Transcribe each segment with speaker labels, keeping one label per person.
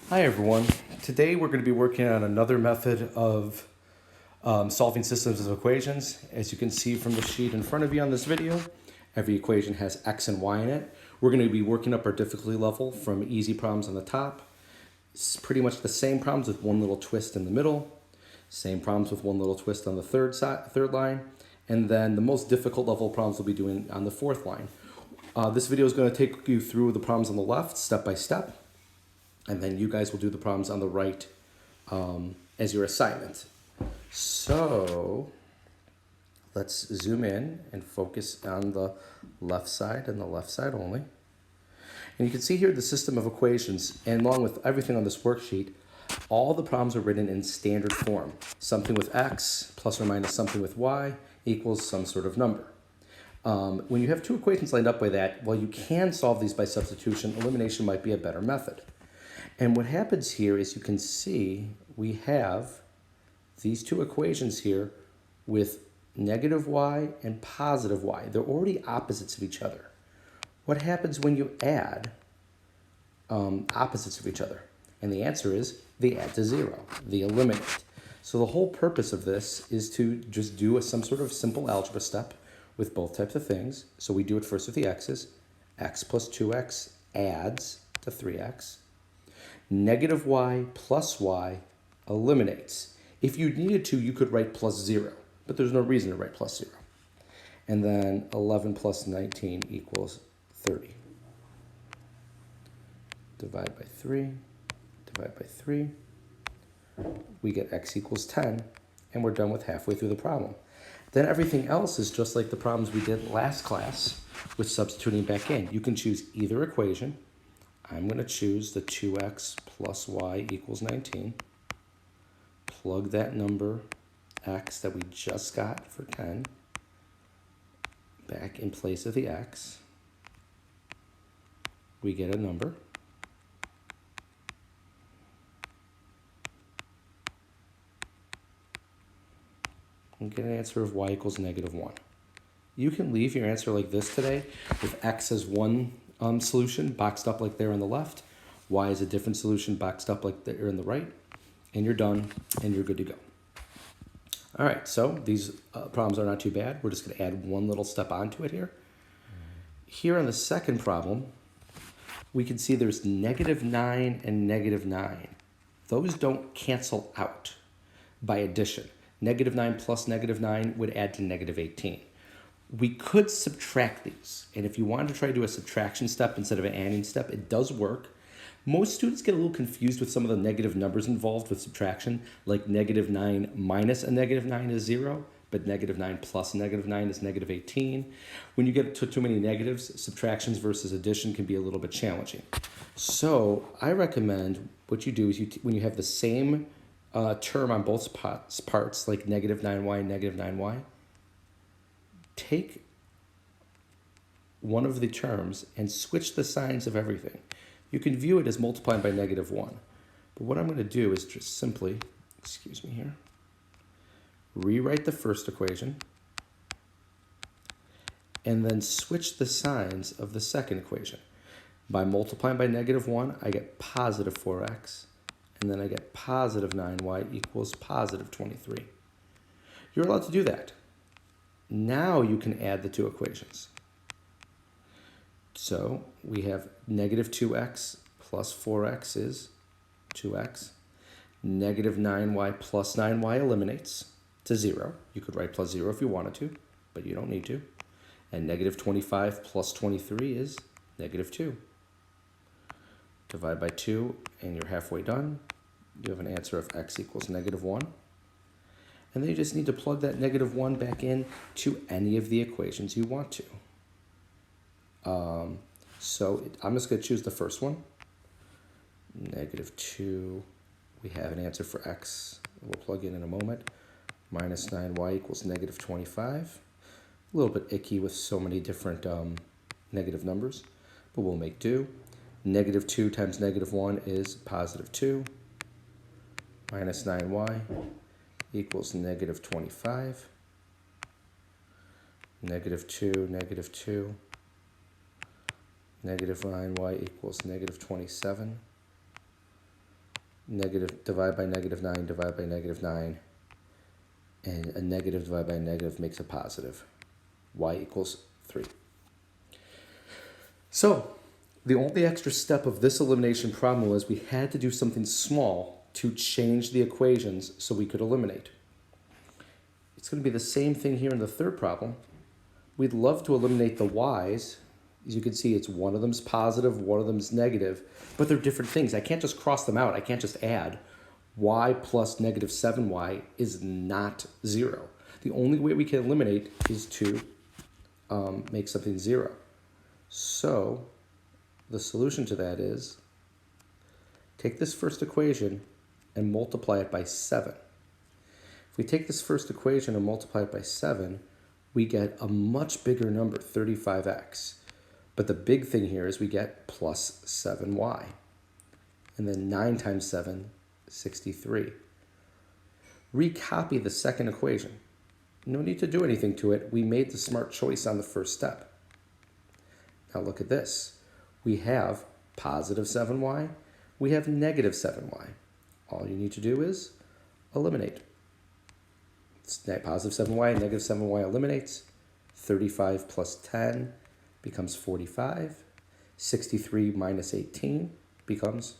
Speaker 1: Hi everyone. Today we're going to be working on another method of solving systems of equations. As you can see from the sheet in front of you on this video, every equation has x and y in it. We're going to be working up our difficulty level from easy problems on the top. It's pretty much the same problems with one little twist in the middle. Same problems with one little twist on the third line. And then the most difficult level problems we'll be doing on the fourth line. This video is going to take you through the problems on the left step by step. And then you guys will do the problems on the right as your assignment. So let's zoom in and focus on the left side and the left side only. And you can see here the system of equations, and along with everything on this worksheet, all the problems are written in standard form. Something with x plus or minus something with y equals some sort of number. When you have two equations lined up by that, while you can solve these by substitution, elimination might be a better method. And what happens here is you can see we have these two equations here with negative y and positive y. They're already opposites of each other. What happens when you add opposites of each other? And the answer is they add to zero. They eliminate. So the whole purpose of this is to just do some sort of simple algebra step with both types of things. So we do it first with the x's. X plus 2x adds to 3x. Negative y plus y eliminates. If you needed to, you could write plus 0, but there's no reason to write plus 0. And then 11 plus 19 equals 30. Divide by 3, divide by 3. We get x equals 10, and we're done with halfway through the problem. Then everything else is just like the problems we did last class with substituting back in. You can choose either equation. I'm going to choose the 2x plus y equals 19. Plug that number, x, that we just got for 10, back in place of the x. We get a number. And get an answer of y equals negative 1. You can leave your answer like this today with x as one solution boxed up like there on the left, y is a different solution boxed up like there on the right, and you're done and you're good to go. All right, so these problems are not too bad. We're just going to add one little step onto it here. Here on the second problem, we can see there's negative 9 and negative 9. Those don't cancel out by addition. Negative 9 plus negative 9 would add to negative 18. We could subtract these, and if you wanted to try to do a subtraction step instead of an adding step, it does work. Most students get a little confused with some of the negative numbers involved with subtraction, like negative 9 minus a negative 9 is 0, but negative 9 plus a negative 9 is negative 18. When you get to too many negatives, subtractions versus addition can be a little bit challenging. So I recommend what you do is when you have the same term on both parts, like negative 9y and negative 9y, take one of the terms and switch the signs of everything. You can view it as multiplying by negative 1. But what I'm going to do is just simply, rewrite the first equation and then switch the signs of the second equation. By multiplying by negative 1, I get positive 4x, and then I get positive 9y equals positive 23. You're allowed to do that. Now you can add the two equations. So we have negative 2x plus 4x is 2x. Negative 9y plus 9y eliminates to 0. You could write plus 0 if you wanted to, but you don't need to. And negative 25 plus 23 is negative 2. Divide by 2, and you're halfway done. You have an answer of x equals negative 1. And then you just need to plug that negative 1 back in to any of the equations you want to. I'm just going to choose the first one. Negative 2. We have an answer for x. We'll plug in a moment. Minus 9y equals negative 25. A little bit icky with so many different negative numbers, but we'll make do. Negative 2 times negative 1 is positive 2. Minus 9y equals negative 25. Negative 2, negative 2. Negative 9y equals negative 27. negative divide by negative 9, divide by negative 9, and a negative divided by a negative makes a positive. Y equals 3. So the only extra step of this elimination problem was we had to do something small to change the equations so we could eliminate. It's going to be the same thing here in the third problem. We'd love to eliminate the y's. As you can see, it's one of them's positive, one of them's negative, but they're different things. I can't just cross them out. I can't just add. Y plus negative 7y is not 0. The only way we can eliminate is to make something 0. So the solution to that is take this first equation and multiply it by 7. If we take this first equation and multiply it by 7, we get a much bigger number, 35x. But the big thing here is we get plus 7y. And then 9 times 7, 63. Recopy the second equation. No need to do anything to it. We made the smart choice on the first step. Now look at this. We have positive 7y. We have negative 7y. All you need to do is eliminate. Positive 7y and negative 7y eliminates. 35 plus 10 becomes 45. 63 minus 18 becomes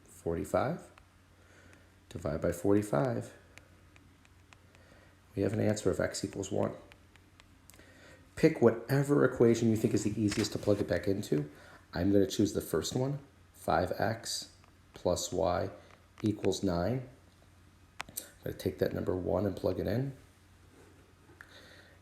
Speaker 1: 45. Divide by 45. We have an answer of x equals 1. Pick whatever equation you think is the easiest to plug it back into. I'm going to choose the first one. 5x plus y equals 9. I'm going to take that number 1 and plug it in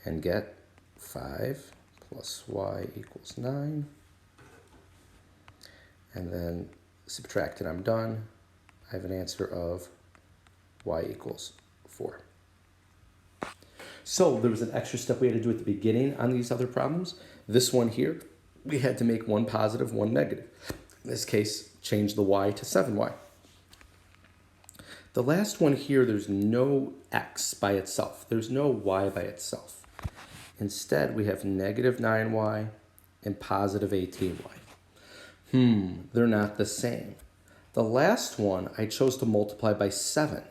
Speaker 1: and get 5 plus y equals 9. And then subtract it. I'm done. I have an answer of y equals 4. So there was an extra step we had to do at the beginning on these other problems. This one here, we had to make one positive, one negative. In this case, change the y to 7y. The last one here, there's no x by itself. There's no y by itself. Instead, we have negative 9y and positive 18y. They're not the same. The last one, I chose to multiply by 7.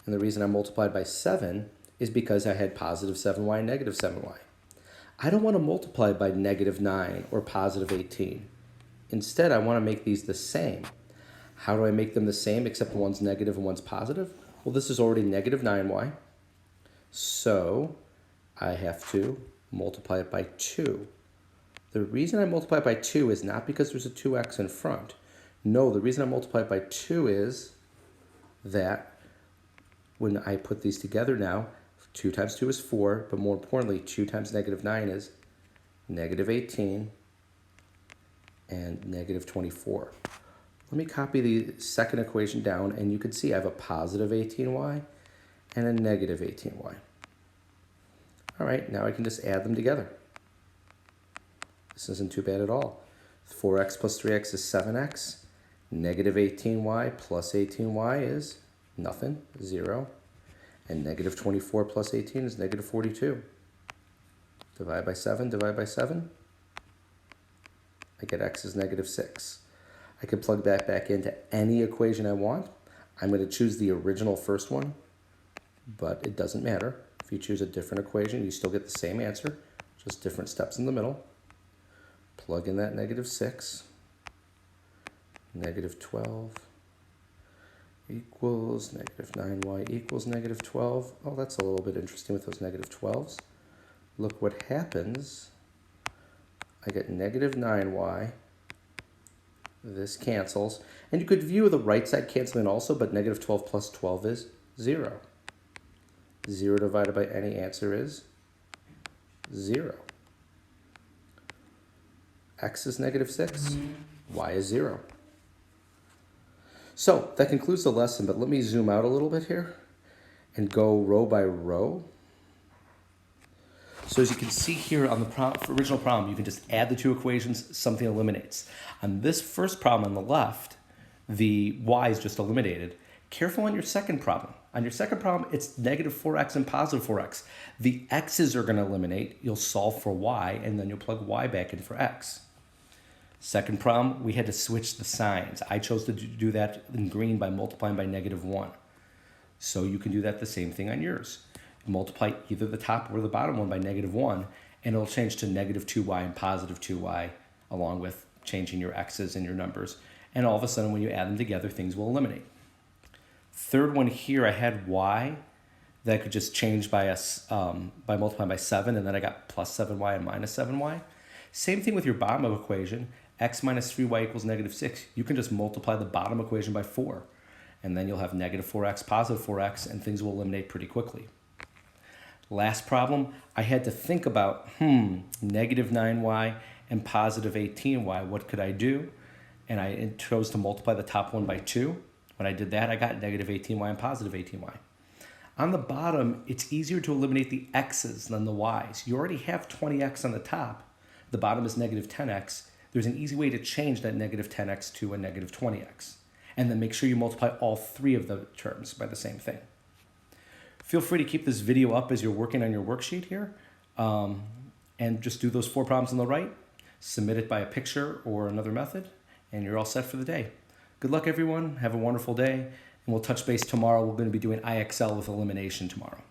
Speaker 1: And the reason I multiplied by 7 is because I had positive 7y and negative 7y. I don't want to multiply by negative 9 or positive 18. Instead, I want to make these the same. How do I make them the same except one's negative and one's positive? Well, this is already negative 9y. So I have to multiply it by 2. The reason I multiply by 2 is not because there's a 2x in front. No, the reason I multiply by 2 is that when I put these together now, 2 times 2 is 4, but more importantly, 2 times negative 9 is negative 18 and negative 24. Let me copy the second equation down, and you can see I have a positive 18y and a negative 18y. All right, now I can just add them together. This isn't too bad at all. 4x plus 3x is 7x. Negative 18y plus 18y is nothing, 0. And negative 24 plus 18 is negative 42. Divide by 7, divide by 7. I get x is negative 6. I can plug that back into any equation I want. I'm going to choose the original first one, but it doesn't matter. If you choose a different equation, you still get the same answer, just different steps in the middle. Plug in that negative 6. Negative 12 equals negative 9y equals negative 12. Oh, that's a little bit interesting with those negative 12s. Look what happens. I get negative 9y. This cancels. And you could view the right side canceling also, but negative 12 plus 12 is 0. 0 divided by any answer is 0. X is negative 6. Y is 0. So that concludes the lesson, but let me zoom out a little bit here and go row by row. So as you can see here on the original problem, you can just add the two equations, something eliminates. On this first problem on the left, the y is just eliminated. Careful on your second problem. On your second problem, it's negative 4x and positive 4x. The x's are going to eliminate. You'll solve for y, and then you'll plug y back in for x. Second problem, we had to switch the signs. I chose to do that in green by multiplying by -1. So you can do that the same thing on yours. Multiply either the top or the bottom one by -1, and it'll change to -2y and +2y, along with changing your x's and your numbers. And all of a sudden, when you add them together, things will eliminate. Third one here, I had y that I could just change by multiplying by 7, and then I got +7y and -7y. Same thing with your bottom equation, x minus 3y equals -6. You can just multiply the bottom equation by 4, and then you'll have -4x, +4x, and things will eliminate pretty quickly. Last problem, I had to think about, -9y and +18y, what could I do? And I chose to multiply the top one by 2. When I did that, I got -18y and +18y. On the bottom, it's easier to eliminate the x's than the y's. You already have 20x on the top. The bottom is -10x. There's an easy way to change that -10x to a -20x. And then make sure you multiply all three of the terms by the same thing. Feel free to keep this video up as you're working on your worksheet here. And just do those 4 problems on the right. Submit it by a picture or another method, and you're all set for the day. Good luck, everyone. Have a wonderful day. And we'll touch base tomorrow. We're going to be doing IXL with elimination tomorrow.